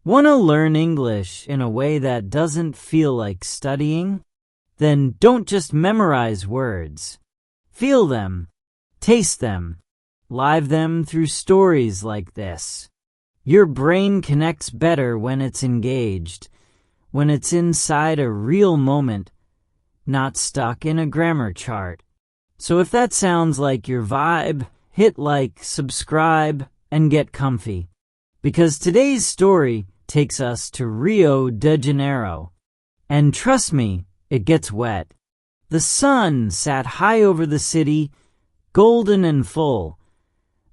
Want to learn English in a way that doesn't feel like studying? Then don't just memorize words. Feel them, taste them, live them through stories like this. Your brain connects better when it's engaged, when it's inside a real moment, not stuck in a grammar chart. So if that sounds like your vibe, hit like, subscribe, and get comfy. Because today's story takes us to Rio de Janeiro. And trust me, it gets wet. The sun sat high over the city, golden and full,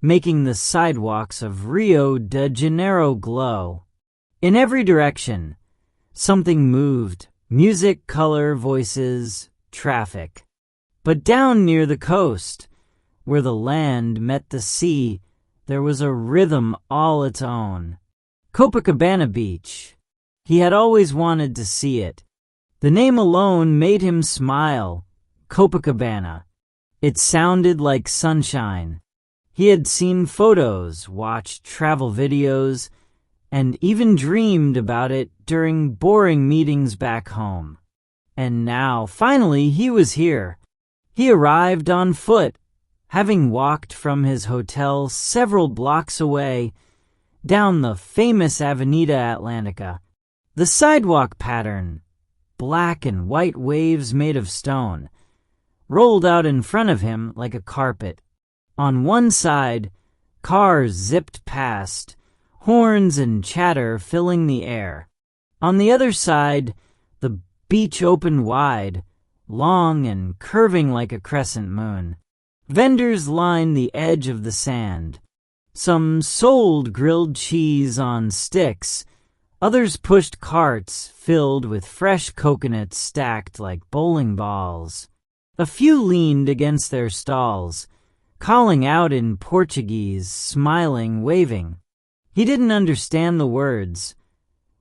making the sidewalks of Rio de Janeiro glow. In every direction, something moved: music, color, voices, traffic. But down near the coast, where the land met the sea, there was a rhythm all its own. Copacabana Beach. He had always wanted to see it. The name alone made him smile. Copacabana. It sounded like sunshine. He had seen photos, watched travel videos, and even dreamed about it during boring meetings back home. And now, finally, he was here. He arrived on foot, having walked from his hotel several blocks away, down the famous Avenida Atlantica. The sidewalk pattern, black and white waves made of stone, rolled out in front of him like a carpet. On one side, cars zipped past, horns and chatter filling the air. On the other side, the beach opened wide, long and curving like a crescent moon. Vendors lined the edge of the sand. Some sold grilled cheese on sticks. Others pushed carts filled with fresh coconuts stacked like bowling balls. A few leaned against their stalls, calling out in Portuguese, smiling, waving. He didn't understand the words,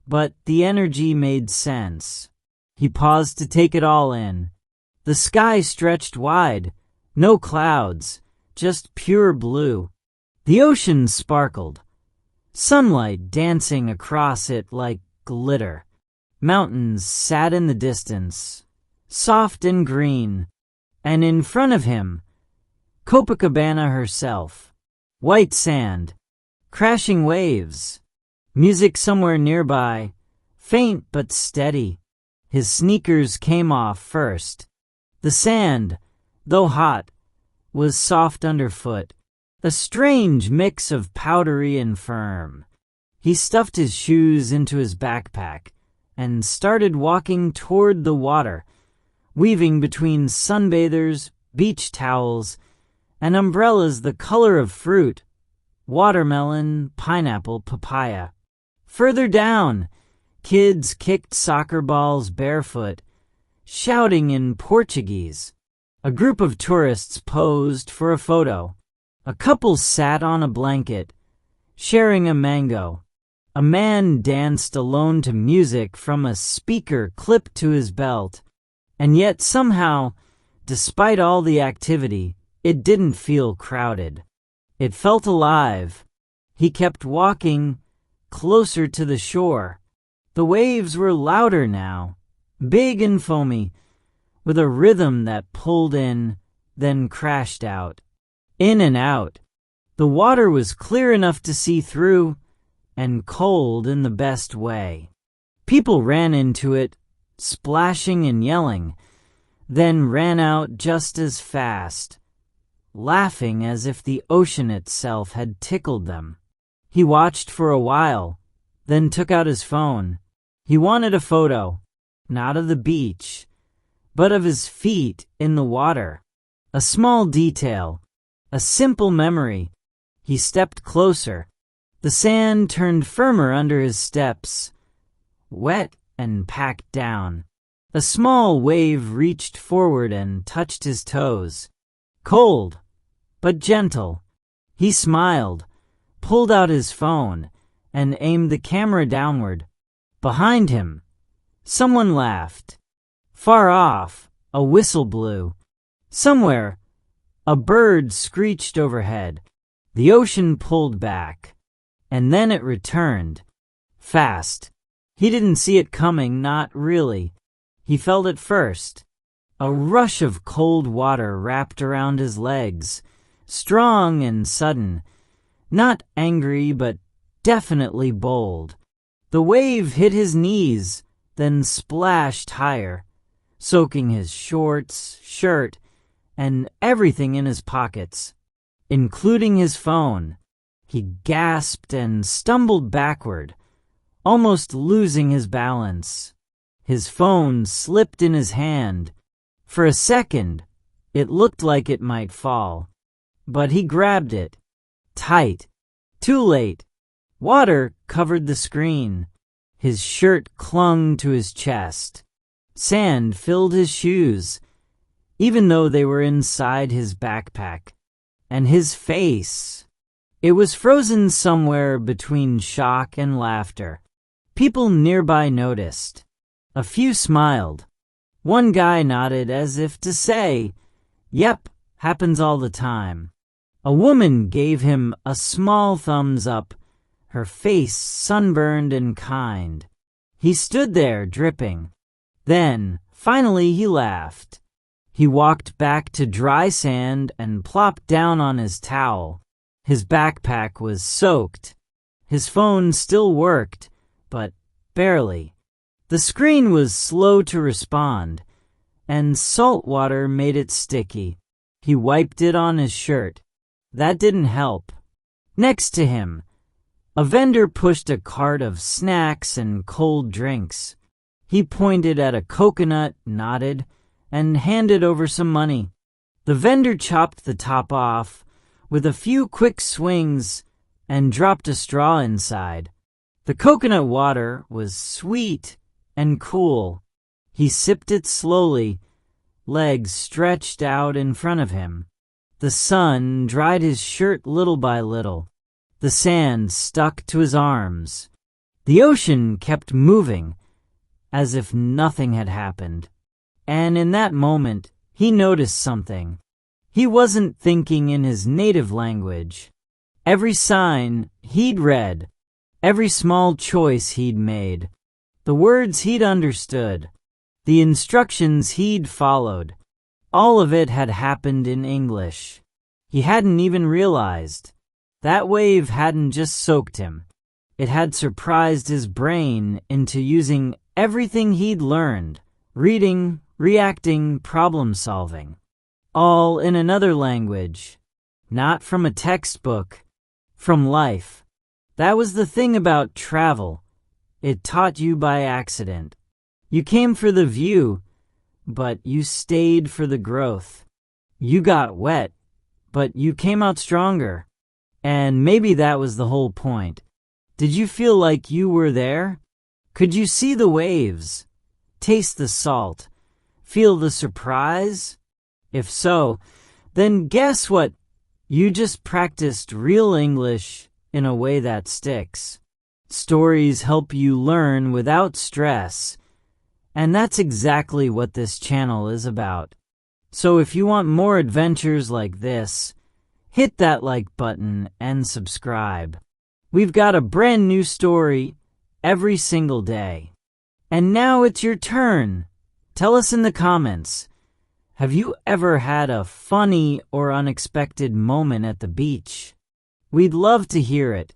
but the energy made sense. He paused to take it all in. The sky stretched wide, no clouds, just pure blue. The ocean sparkled, sunlight dancing across it like glitter. Mountains sat in the distance, soft and green, and in front of him, Copacabana herself. White sand, crashing waves, music somewhere nearby, faint but steady. His sneakers came off first. The sand, though hot, was soft underfoot. A strange mix of powdery and firm. He stuffed his shoes into his backpack and started walking toward the water, weaving between sunbathers, beach towels, and umbrellas the color of fruit: watermelon, pineapple, papaya. Further down, kids kicked soccer balls barefoot, shouting in Portuguese. A group of tourists posed for a photo. A couple sat on a blanket, sharing a mango. A man danced alone to music from a speaker clipped to his belt. And yet somehow, despite all the activity, it didn't feel crowded. It felt alive. He kept walking, closer to the shore. The waves were louder now, big and foamy, with a rhythm that pulled in, then crashed out. In and out. The water was clear enough to see through, and cold in the best way. People ran into it, splashing and yelling, then ran out just as fast, laughing as if the ocean itself had tickled them. He watched for a while, then took out his phone. He wanted a photo, not of the beach, but of his feet in the water. A small detail, a simple memory. He stepped closer. The sand turned firmer under his steps, wet and packed down. A small wave reached forward and touched his toes. Cold, but gentle. He smiled, pulled out his phone, and aimed the camera downward. Behind him, someone laughed. Far off, a whistle blew. Somewhere, a bird screeched overhead. The ocean pulled back, and then it returned, Fast. He didn't see it coming, not really. He felt it first. A rush of cold water wrapped around his legs, strong and sudden. Not angry, but definitely bold. The wave hit his knees, then splashed higher, soaking his shorts, shirt, and everything in his pockets, including his phone. He gasped and stumbled backward, almost losing his balance. His phone slipped in his hand. For a second, it looked like it might fall. But he grabbed it. Tight. Too late. Water covered the screen. His shirt clung to his chest. Sand filled his shoes, even though they were inside his backpack. And his face. It was frozen somewhere between shock and laughter. People nearby noticed. A few smiled. One guy nodded as if to say, "Yep, happens all the time." A woman gave him a small thumbs up, her face sunburned and kind. He stood there dripping. Then, finally, he laughed. He walked back to dry sand and plopped down on his towel. His backpack was soaked. His phone still worked, but barely. The screen was slow to respond, and salt water made it sticky. He wiped it on his shirt. That didn't help. Next to him, a vendor pushed a cart of snacks and cold drinks. He pointed at a coconut, nodded, and handed over some money. The vendor chopped the top off with a few quick swings and dropped a straw inside. The coconut water was sweet and cool. He sipped it slowly, legs stretched out in front of him. The sun dried his shirt little by little. The sand stuck to his arms. The ocean kept moving, as if nothing had happened. And in that moment, he noticed something. He wasn't thinking in his native language. Every sign he'd read, every small choice he'd made, the words he'd understood, the instructions he'd followed, all of it had happened in English. He hadn't even realized. That wave hadn't just soaked him. It had surprised his brain into using everything he'd learned, reading, reacting, problem-solving, all in another language, not from a textbook, from life. That was the thing about travel. It taught you by accident. You came for the view, but you stayed for the growth. You got wet, but you came out stronger. And maybe that was the whole point. Did you feel like you were there? Could you see the waves? Taste the salt? Feel the surprise? If so, then guess what? You just practiced real English in a way that sticks. Stories help you learn without stress. And that's exactly what this channel is about. So if you want more adventures like this, hit that like button and subscribe. We've got a brand new story every single day. And now it's your turn. Tell us in the comments, have you ever had a funny or unexpected moment at the beach? We'd love to hear it.